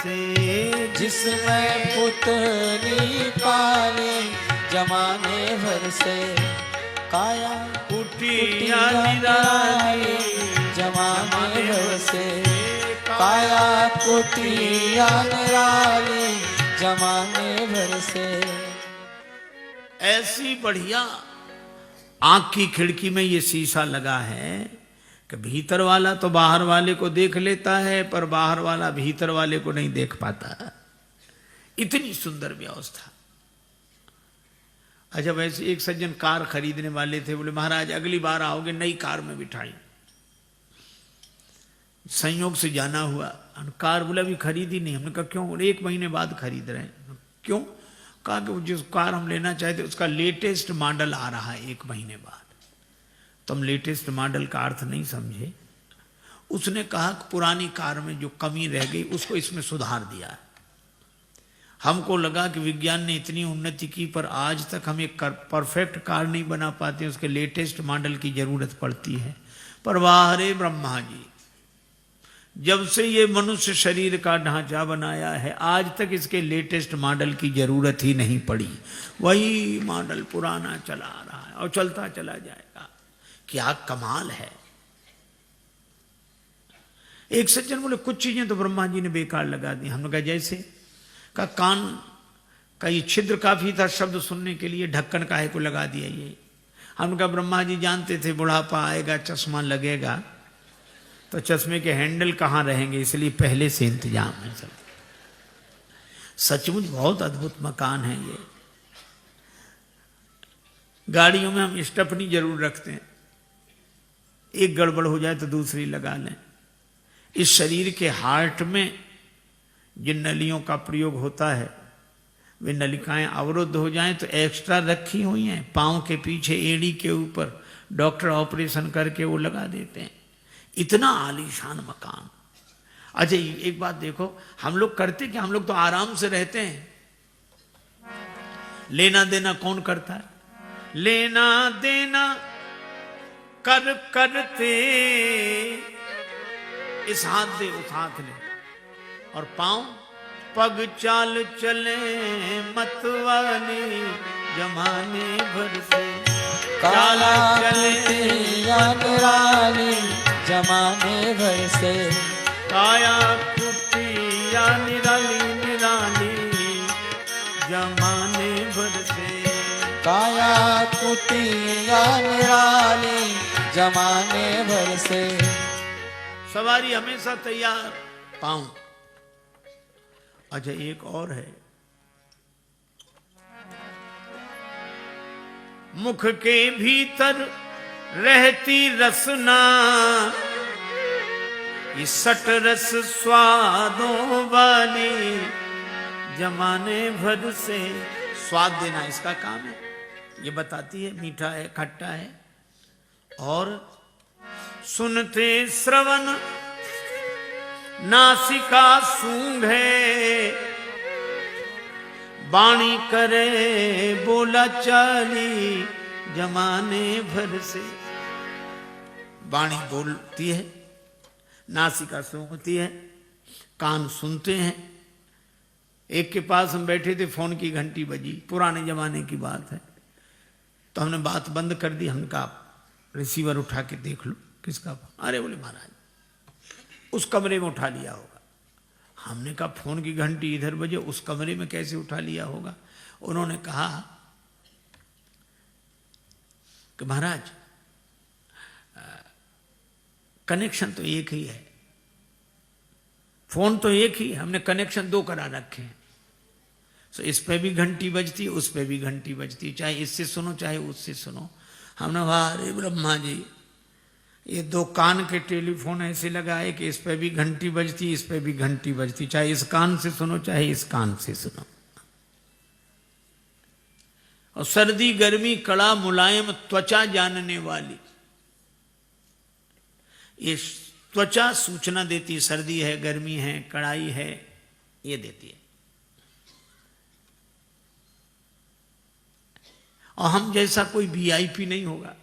से, जिसमें पुतली पाले जमाने भर से, काया कुटिया निराली जमाने भर से, काया कुटिया निराली जमाने भर से। ऐसी बढ़िया आंख की खिड़की में ये शीशा लगा है कि भीतर वाला तो बाहर वाले को देख लेता है, पर बाहर वाला भीतर वाले को नहीं देख पाता। इतनी सुंदर व्यवस्था। अच्छा, वैसे एक सज्जन कार खरीदने वाले थे, बोले महाराज अगली बार आओगे नई कार में बिठाई। संयोग से जाना हुआ, कार बोला अभी खरीदी नहीं। हमने कहा क्यों? बोले 1 महीने बाद खरीद रहे हैं। क्यों? कहा कि जिस कार हम लेना चाहते उसका लेटेस्ट मॉडल आ रहा है 1 महीने बाद। तो हम लेटेस्ट मॉडल का अर्थ नहीं समझे। उसने कहा कि पुरानी कार में जो कमी रह गई उसको इसमें सुधार दिया है। हमको लगा कि विज्ञान ने इतनी उन्नति की, पर आज तक हम एक परफेक्ट कार नहीं बना पाते, उसके लेटेस्ट मॉडल की जरूरत पड़ती है। पर वाह रे ब्रह्मा जी, जब से ये मनुष्य शरीर का ढांचा बनाया है आज तक इसके लेटेस्ट मॉडल की जरूरत ही नहीं पड़ी। वही मॉडल पुराना चला रहा है और चलता चला जाएगा। क्या कमाल है। एक सज्जन बोले कुछ चीजें तो ब्रह्मा जी ने बेकार लगा दी। हमने कहा जैसे? का कान का ये छिद्र काफी था शब्द सुनने के लिए, ढक्कन काहे को लगा दिया ये? हमने कहा ब्रह्मा जी जानते थे बुढ़ापा आएगा चश्मा लगेगा, तो चश्मे के हैंडल कहाँ रहेंगे, इसलिए पहले से इंतजाम है सब। सचमुच बहुत अद्भुत मकान है ये। गाड़ियों में हम स्टेपनी जरूर रखते हैं, एक गड़बड़ हो जाए तो दूसरी लगा लें। इस शरीर के हार्ट में जिन नलियों का प्रयोग होता है वे नलिकाएं अवरुद्ध हो जाएं तो एक्स्ट्रा रखी हुई हैं पांव के पीछे एड़ी के ऊपर, डॉक्टर ऑपरेशन करके वो लगा देते हैं। इतना आलीशान मकान। अच्छा एक बात देखो, हम लोग करते क्या? हम लोग तो आराम से रहते हैं। लेना देना कौन करता है? लेना देना कर करते, इस हाथ दे उस हाथ ले, और पांव पग चाल चले मतवाली जमाने भर से, काला कुटिया निराली जमाने भर से, काया कुटिया निराली निराली जमाने भर से, काया कुटिया निराली जमाने भर से। सवारी हमेशा तैयार, पांव। अच्छा एक और है, मुख के भीतर रहती रसना, ये सट रस स्वादों वाली जमाने भर से। स्वाद देना इसका काम है, ये बताती है मीठा है खट्टा है। और सुनते श्रवण नासिका सूंघे, वाणी करे बोला चाली जमाने भर से। वाणी बोलती है, नासिका सूंघती है, कान सुनते हैं। एक के पास हम बैठे थे, फोन की घंटी बजी, पुराने जमाने की बात है, तो हमने बात बंद कर दी। हमने कहा रिसीवर उठा के देख लो किसका फोन। अरे बोले महाराज उस कमरे में उठा लिया होगा। हमने कहा फोन की घंटी इधर बजे, उस कमरे में कैसे उठा लिया होगा? उन्होंने कहा कि महाराज कनेक्शन तो एक ही है, फोन तो एक ही, हमने कनेक्शन 2 करा रखे हैं। तो इस पे भी घंटी बजती, उस पे भी घंटी बजती, चाहे इससे सुनो चाहे उससे सुनो। हमने कहा अरे ब्रह्मा जी, ये 2 कान के टेलीफोन ऐसे लगाए कि इस पे भी घंटी बजती, इस पे भी घंटी बजती, चाहे इस कान से सुनो चाहे इस कान से सुनो। और सर्दी गर्मी कड़ा मुलायम त्वचा जानने वाली, ये त्वचा सूचना देती, सर्दी है गर्मी है कड़ाई है, ये देती है। और हम जैसा कोई वीआईपी नहीं होगा,